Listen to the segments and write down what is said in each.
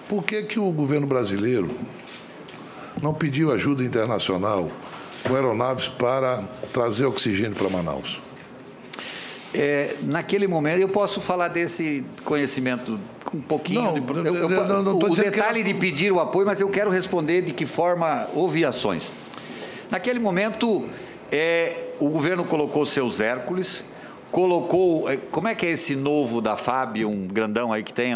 por que o governo brasileiro não pediu ajuda internacional com aeronaves para trazer oxigênio para Manaus? Naquele momento, eu posso falar desse conhecimento com um pouquinho. O detalhe de pedir o apoio, mas eu quero responder de que forma houve ações. Naquele momento, o governo colocou seus Hércules, colocou... Como é que é esse novo da FAB, um grandão aí que tem?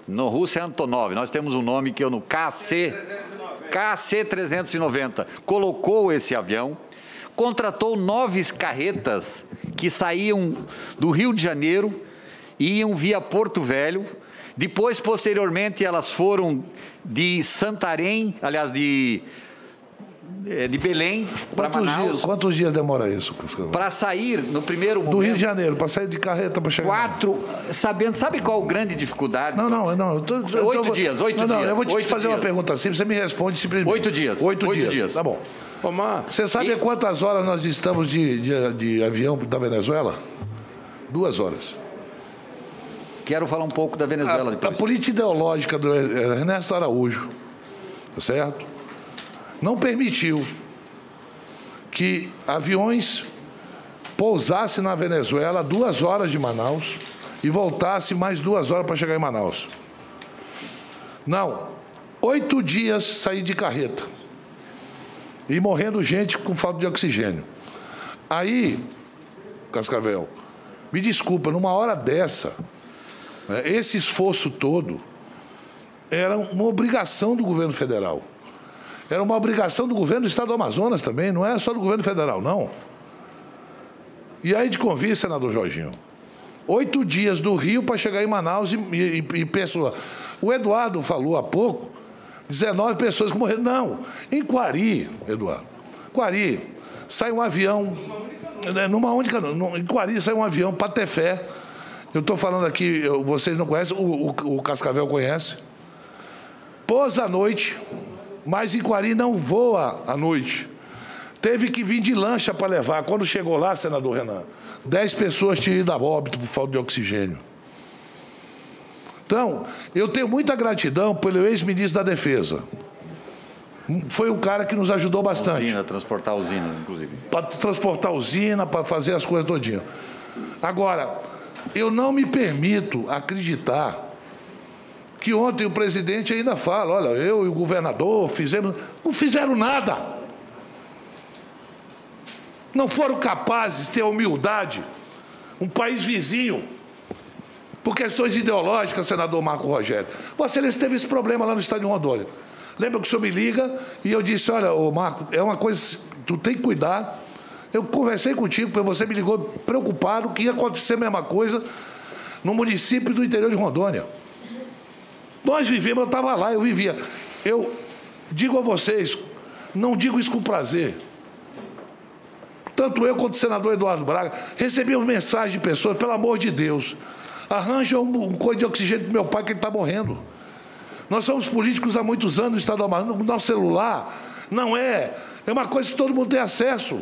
No Rússia é Antonov, nós temos um nome que é no KC-390. Colocou esse avião, contratou 9 carretas que saíam do Rio de Janeiro e iam via Porto Velho. Depois, posteriormente, elas foram de Santarém, aliás, de Belém para Manaus. Quantos dias demora isso, Cascavel? Para sair, no primeiro momento... Do Rio de Janeiro, para sair de carreta, para chegar... Sabe qual a grande dificuldade? Não. 8 dias. Não, eu vou te fazer uma pergunta assim, você me responde simplesmente. 8 dias. 8 dias. Tá bom. Omar, você sabe quantas horas nós estamos de avião da Venezuela? 2 horas. Quero falar um pouco da Venezuela depois. A política ideológica do Ernesto Araújo, tá certo? Não permitiu que aviões pousassem na Venezuela 2 horas de Manaus e voltassem mais 2 horas para chegar em Manaus. Não. 8 dias sair de carreta. E morrendo gente com falta de oxigênio. Aí, Cascavel, me desculpa, numa hora dessa, esse esforço todo era uma obrigação do governo federal. Era uma obrigação do governo do estado do Amazonas também, não é só do governo federal, não. E aí de convite, senador Jorginho, 8 dias do Rio para chegar em Manaus e pessoa. O Eduardo falou há pouco, 19 pessoas que morreram. Não, em Quari, Eduardo, Quari, sai um avião, em Quari sai um avião para Tefé. Eu estou falando aqui, vocês não conhecem, o Cascavel conhece. Pousa à noite, mas em Quari não voa à noite. Teve que vir de lancha para levar. Quando chegou lá, senador Renan, 10 pessoas tinham ido a óbito por falta de oxigênio. Então, eu tenho muita gratidão pelo ex-ministro da Defesa. Foi um cara que nos ajudou bastante. Transportar usinas, inclusive. Para transportar usina, para fazer as coisas todinhas. Agora, eu não me permito acreditar que ontem o presidente ainda fala, olha, eu e o governador fizemos... Não fizeram nada. Não foram capazes de ter a humildade. Um país vizinho... Por questões ideológicas, senador Marco Rogério. Vossa Excelência teve esse problema lá no estado de Rondônia. Lembra que o senhor me liga e eu disse, olha, ô Marco, é uma coisa, tu tem que cuidar. Eu conversei contigo, porque você me ligou preocupado que ia acontecer a mesma coisa no município do interior de Rondônia. Nós vivemos, eu estava lá, eu vivia. Eu digo a vocês, não digo isso com prazer. Tanto eu quanto o senador Eduardo Braga recebemos mensagens de pessoas, pelo amor de Deus, arranja um coisa de oxigênio para meu pai que ele está morrendo. Nós somos políticos há muitos anos no estado do Amazonas. O nosso celular não é uma coisa que todo mundo tem acesso.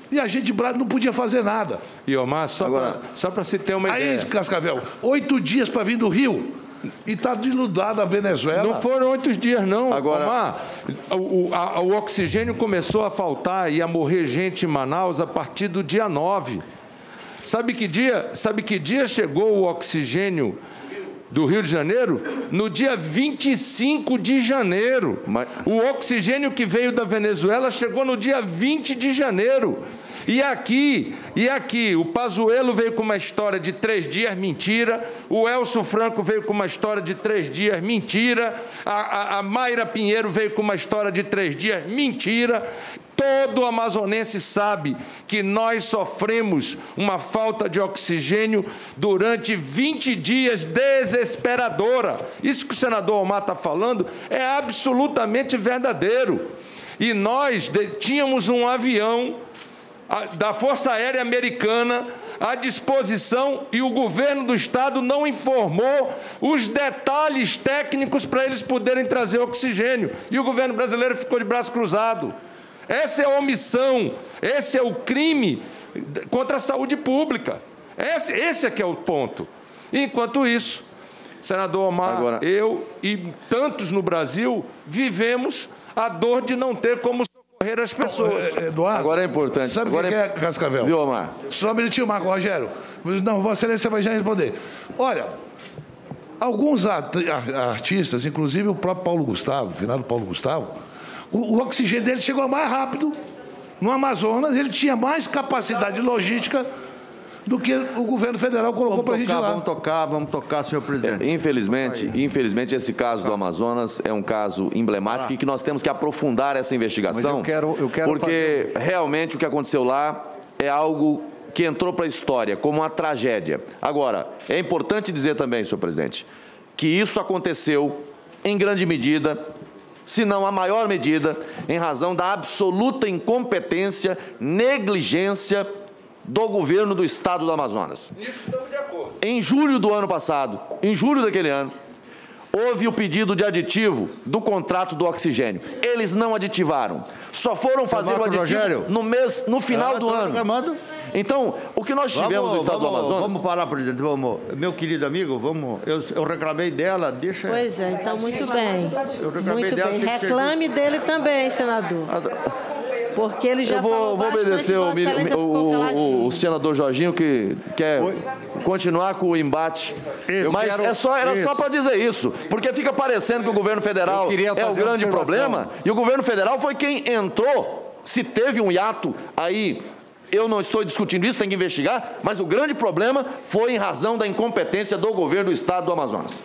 E a gente não podia fazer nada. E Omar, só para se ter uma ideia. Aí, Cascavel, 8 dias para vir do Rio e está diludado a Venezuela. Não foram 8 dias, não. Omar, o oxigênio começou a faltar e a morrer gente em Manaus a partir do dia 9. Sabe que dia chegou o oxigênio do Rio de Janeiro? No dia 25 de janeiro. O oxigênio que veio da Venezuela chegou no dia 20 de janeiro. E aqui, o Pazuello veio com uma história de 3 dias, mentira. O Elcio Franco veio com uma história de 3 dias, mentira. A Mayra Pinheiro veio com uma história de 3 dias, mentira. Todo amazonense sabe que nós sofremos uma falta de oxigênio durante 20 dias desesperadora. Isso que o senador Omar está falando é absolutamente verdadeiro. E nós tínhamos um avião da Força Aérea Americana à disposição e o governo do estado não informou os detalhes técnicos para eles poderem trazer oxigênio. E o governo brasileiro ficou de braço cruzado. Essa é a omissão, esse é o crime contra a saúde pública. Esse é que é o ponto. Enquanto isso, Senador Omar, Agora, eu e tantos no Brasil vivemos a dor de não ter como socorrer as pessoas. Eduardo, agora é importante. Sabe o agora que é Cascavel? Viu, Omar? Só um minutinho, Marco Rogério. Não, Vossa Excelência vai já responder. Olha, alguns artistas, inclusive o próprio Paulo Gustavo, o finado Paulo Gustavo, o oxigênio dele chegou mais rápido no Amazonas, ele tinha mais capacidade logística do que o governo federal colocou para a gente lá. Vamos tocar, senhor presidente. Infelizmente, esse caso do Amazonas é um caso emblemático e que nós temos que aprofundar essa investigação. Mas eu quero porque realmente o que aconteceu lá é algo que entrou para a história como uma tragédia. Agora, é importante dizer também, senhor presidente, que isso aconteceu em grande medida, se não a maior medida, em razão da absoluta incompetência, negligência do governo do estado do Amazonas. Isso estamos de acordo. Em julho do ano passado, em julho daquele ano, houve o pedido de aditivo do contrato do oxigênio. Eles não aditivaram. Só foram fazer o aditivo no final do ano. Reclamando. Então, o que nós tivemos no estado do Amazonas... Vamos parar, presidente. Vamos. Meu querido amigo, vamos. Eu reclamei dela, deixa... Pois é, então muito bem. Eu reclamei Muito dela, bem. tem que ser Reclame dele também, senador. Porque ele já Eu falou vou bastante, obedecer Vossa Excelência ficou caladinho. o senador Jorginho, que quer continuar com o embate. Mas era só para dizer isso, porque fica parecendo que o governo federal é o grande problema, e o governo federal foi quem entrou. Se teve um hiato aí, eu não estou discutindo isso, tem que investigar, mas o grande problema foi em razão da incompetência do governo do estado do Amazonas.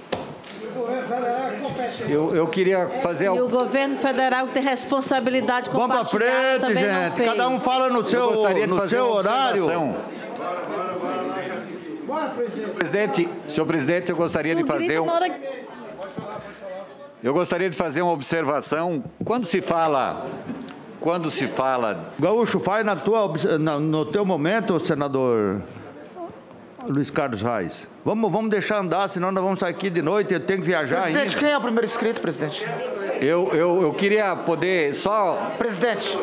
Eu queria fazer E o governo federal tem responsabilidade Vamos para compartilhada, frente, também não gente. fez. Cada um fala no seu horário. Senhor presidente, eu gostaria de fazer Eu gostaria de fazer uma observação. Quando se fala Gaúcho, faz no teu momento, senador Luiz Carlos Reis. Vamos deixar andar, senão nós vamos sair aqui de noite, eu tenho que viajar Presidente, ainda. quem é o primeiro inscrito, presidente? eu queria poder só... Presidente,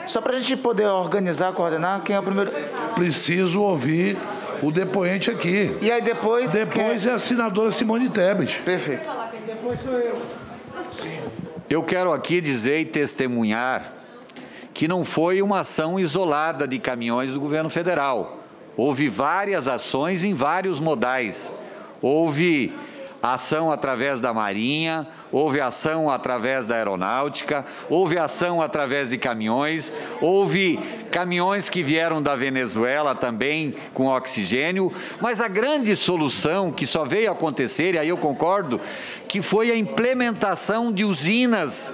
só para a gente poder organizar, coordenar, quem é o primeiro... Preciso ouvir o depoente aqui. E aí depois... Depois é a senadora Simone Tebet. Perfeito. Eu quero aqui dizer e testemunhar que não foi uma ação isolada de caminhões do governo federal. Houve várias ações em vários modais. Houve ação através da Marinha, houve ação através da Aeronáutica, houve ação através de caminhões, houve caminhões que vieram da Venezuela também com oxigênio, mas a grande solução que só veio acontecer, e aí eu concordo, que foi a implementação de usinas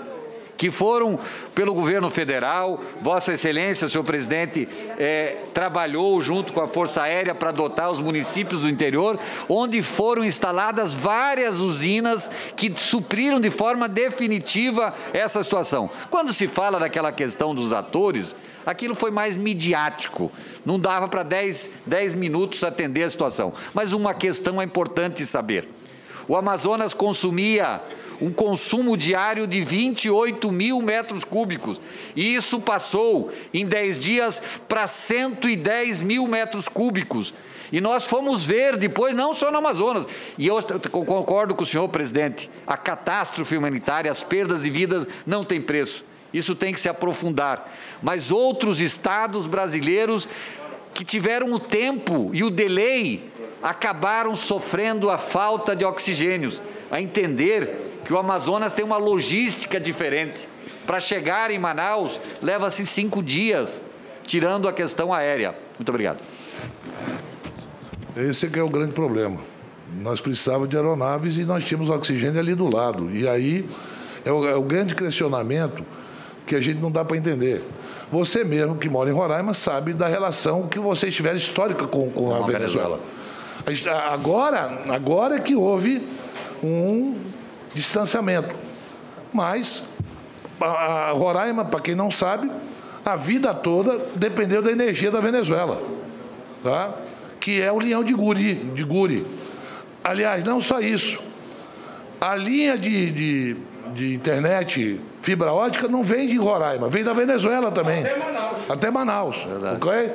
que foram pelo governo federal. Vossa Excelência, senhor presidente, trabalhou junto com a Força Aérea para dotar os municípios do interior, onde foram instaladas várias usinas que supriram de forma definitiva essa situação. Quando se fala daquela questão dos atores, aquilo foi mais midiático, não dava para 10 minutos atender a situação. Mas uma questão é importante saber. O Amazonas consumia um consumo diário de 28 mil metros cúbicos. E isso passou, em 10 dias, para 110 mil metros cúbicos. E nós fomos ver depois, não só no Amazonas, e eu concordo com o senhor presidente, a catástrofe humanitária, as perdas de vidas não tem preço. Isso tem que se aprofundar. Mas outros estados brasileiros que tiveram o tempo e o delay acabaram sofrendo a falta de oxigênios, a entender que o Amazonas tem uma logística diferente. Para chegar em Manaus, leva-se 5 dias, tirando a questão aérea. Muito obrigado. Esse é que é o grande problema. Nós precisávamos de aeronaves e nós tínhamos oxigênio ali do lado. E aí é o grande questionamento que a gente não dá para entender. Você mesmo, que mora em Roraima, sabe da relação que vocês tiveram histórica com a Venezuela. Agora é que houve um distanciamento. Mas a Roraima, para quem não sabe, a vida toda dependeu da energia da Venezuela, tá? Que é o leão de Guri. Aliás, não só isso. A linha de internet fibra ótica não vem de Roraima, vem da Venezuela também. Até Manaus. Okay?